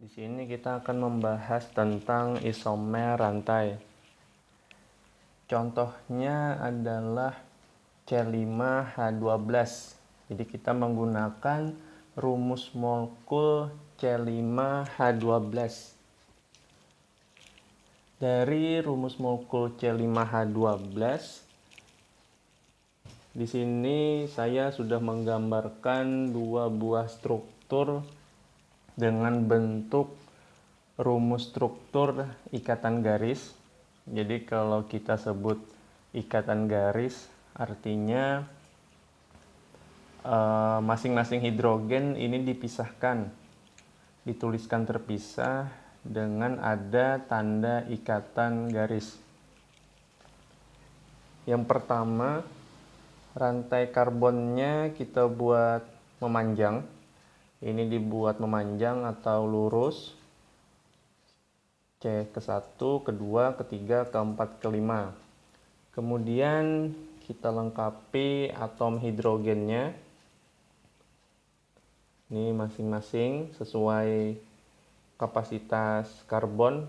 Di sini kita akan membahas tentang isomer rantai. Contohnya adalah C5H12. Jadi kita menggunakan rumus molekul C5H12. Dari rumus molekul C5H12, di sini saya sudah menggambarkan dua buah struktur dengan bentuk rumus struktur ikatan garis. Jadi kalau kita sebut ikatan garis, artinya masing-masing hidrogen ini dipisahkan, dituliskan terpisah dengan ada tanda ikatan garis. Yang pertama, rantai karbonnya kita buat memanjang. Ini dibuat memanjang atau lurus. C ke-1, ke-2, ke-3, ke-4, ke-5. Kemudian kita lengkapi atom hidrogennya. Ini masing-masing sesuai kapasitas karbon,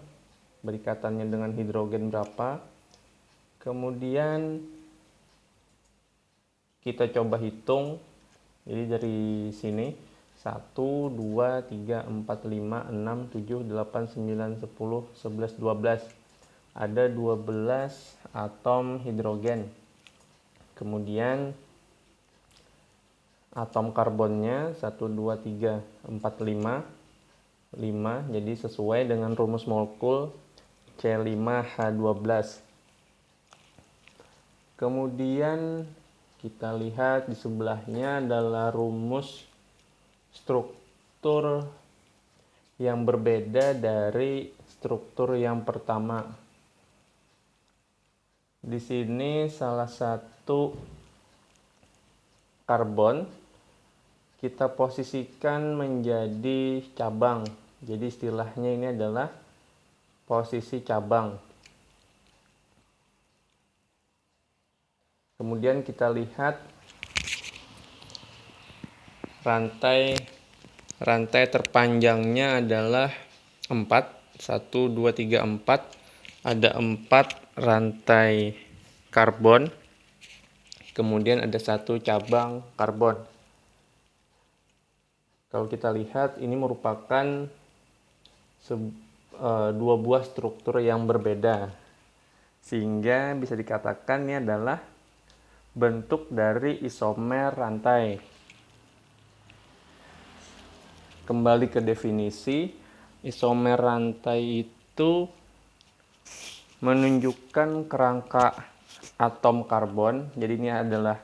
berikatannya dengan hidrogen berapa. Kemudian kita coba hitung. Jadi dari sini 1, 2, 3, 4, 5, 6, 7, 8, 9, 10, 11, 12. Ada 12 atom hidrogen. Kemudian atom karbonnya 1, 2, 3, 4, 5. Jadi sesuai dengan rumus molekul C5H12. Kemudian kita lihat di sebelahnya adalah rumus struktur yang berbeda dari struktur yang pertama. Di sini salah satu karbon kita posisikan menjadi cabang. Jadi istilahnya ini adalah posisi cabang. Kemudian kita lihat rantai terpanjangnya adalah 4. 1, 2, 3, 4. Ada 4 rantai karbon. Kemudian ada 1 cabang karbon. Kalau kita lihat, ini merupakan dua buah struktur yang berbeda. Sehingga bisa dikatakan ini adalah bentuk dari isomer rantai. Kembali ke definisi, isomer rantai itu menunjukkan kerangka atom karbon. Jadi ini adalah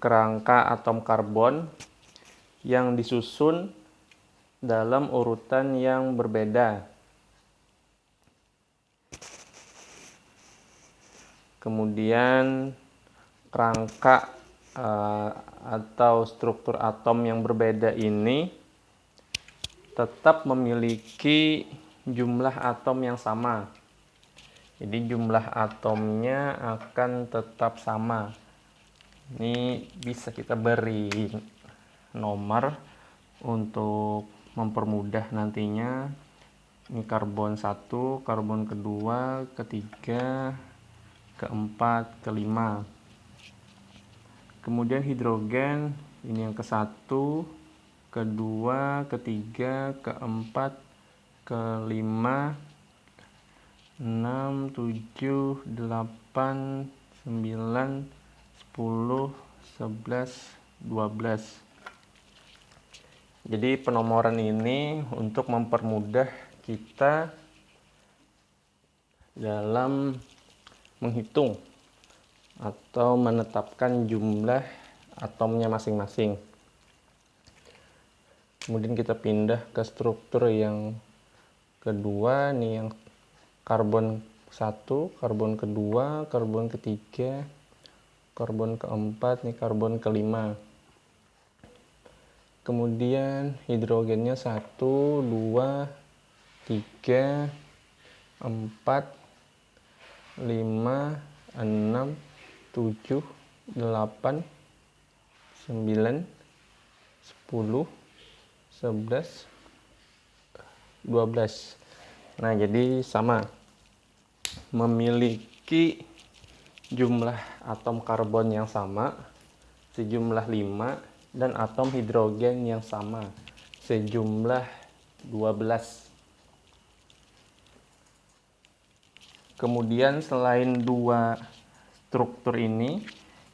kerangka atom karbon yang disusun dalam urutan yang berbeda. Kemudian kerangka atau struktur atom yang berbeda ini tetap memiliki jumlah atom yang sama. Jadi jumlah atomnya akan tetap sama. Ini bisa kita beri nomor untuk mempermudah nantinya. Ini karbon 1, karbon kedua, ketiga, keempat, kelima. Kemudian hidrogen, ini yang ke-1, kedua, ketiga, keempat, kelima, 6, 7, 8, 9, 10, 11, 12. Jadi penomoran ini untuk mempermudah kita dalam menghitung atau menetapkan jumlah atomnya masing-masing. Kemudian kita pindah ke struktur yang kedua, nih yang karbon 1, karbon kedua, karbon ketiga, karbon keempat, nih karbon kelima. Kemudian hidrogennya 1, 2, 3, 4, 5, 6, 7, 8, 9, 10, 11, 12. Nah, jadi sama, memiliki jumlah atom karbon yang sama sejumlah 5 dan atom hidrogen yang sama sejumlah 12. Kemudian selain dua struktur ini,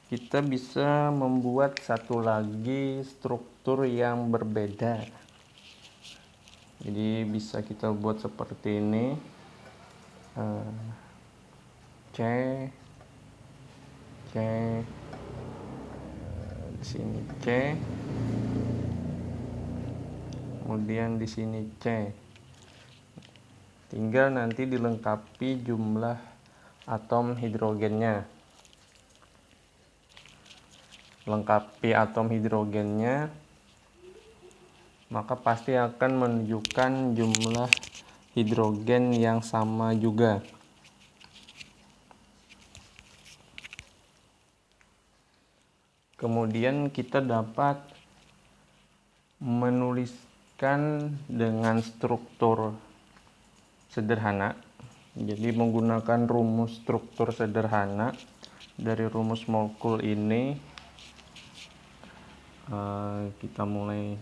kita bisa membuat satu lagi struktur yang berbeda. Jadi bisa kita buat seperti ini. C, di sini C, kemudian di sini C. Tinggal nanti dilengkapi jumlah atom hidrogennya. Lengkapi atom hidrogennya, maka pasti akan menunjukkan jumlah hidrogen yang sama juga. Kemudian kita dapat menuliskan dengan struktur sederhana. Jadi menggunakan rumus struktur sederhana. Dari rumus molekul ini kita mulai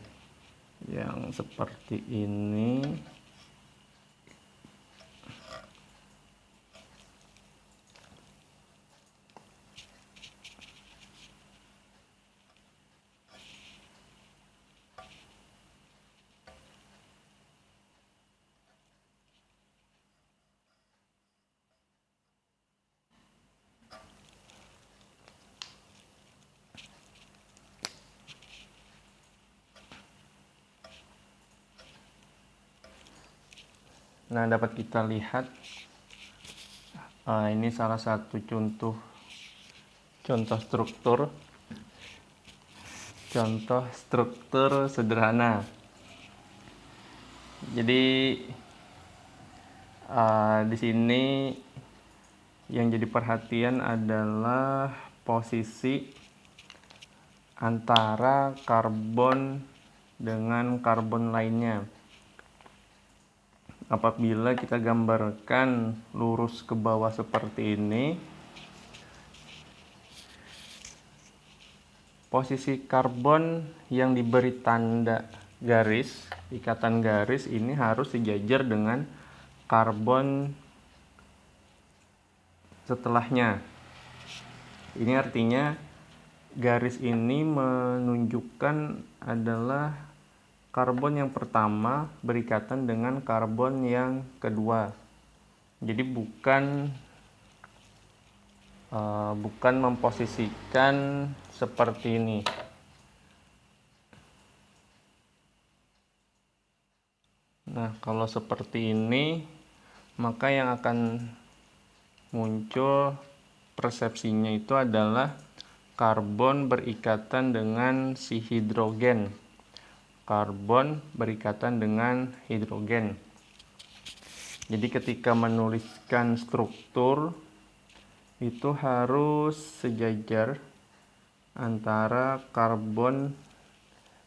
yang seperti ini. Nah, dapat kita lihat ini salah satu contoh struktur sederhana. Jadi di sini yang jadi perhatian adalah posisi antara karbon dengan karbon lainnya. Apabila kita gambarkan lurus ke bawah seperti ini, posisi karbon yang diberi tanda garis, ikatan garis ini harus sejajar dengan karbon setelahnya. Ini artinya garis ini menunjukkan adalah karbon yang pertama berikatan dengan karbon yang kedua. Jadi bukan memposisikan seperti ini. Nah, kalau seperti ini, maka yang akan muncul persepsinya itu adalah karbon berikatan dengan si hidrogen. Karbon berikatan dengan hidrogen. Jadi ketika menuliskan struktur itu harus sejajar antara karbon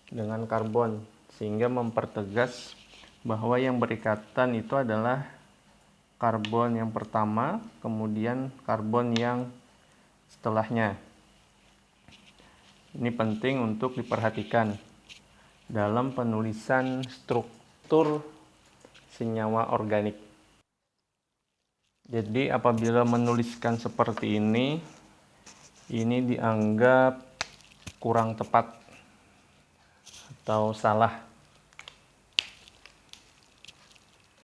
dengan karbon, sehingga mempertegas bahwa yang berikatan itu adalah karbon yang pertama, kemudian karbon yang setelahnya. Ini penting untuk diperhatikan dalam penulisan struktur senyawa organik. Jadi apabila menuliskan seperti ini dianggap kurang tepat atau salah.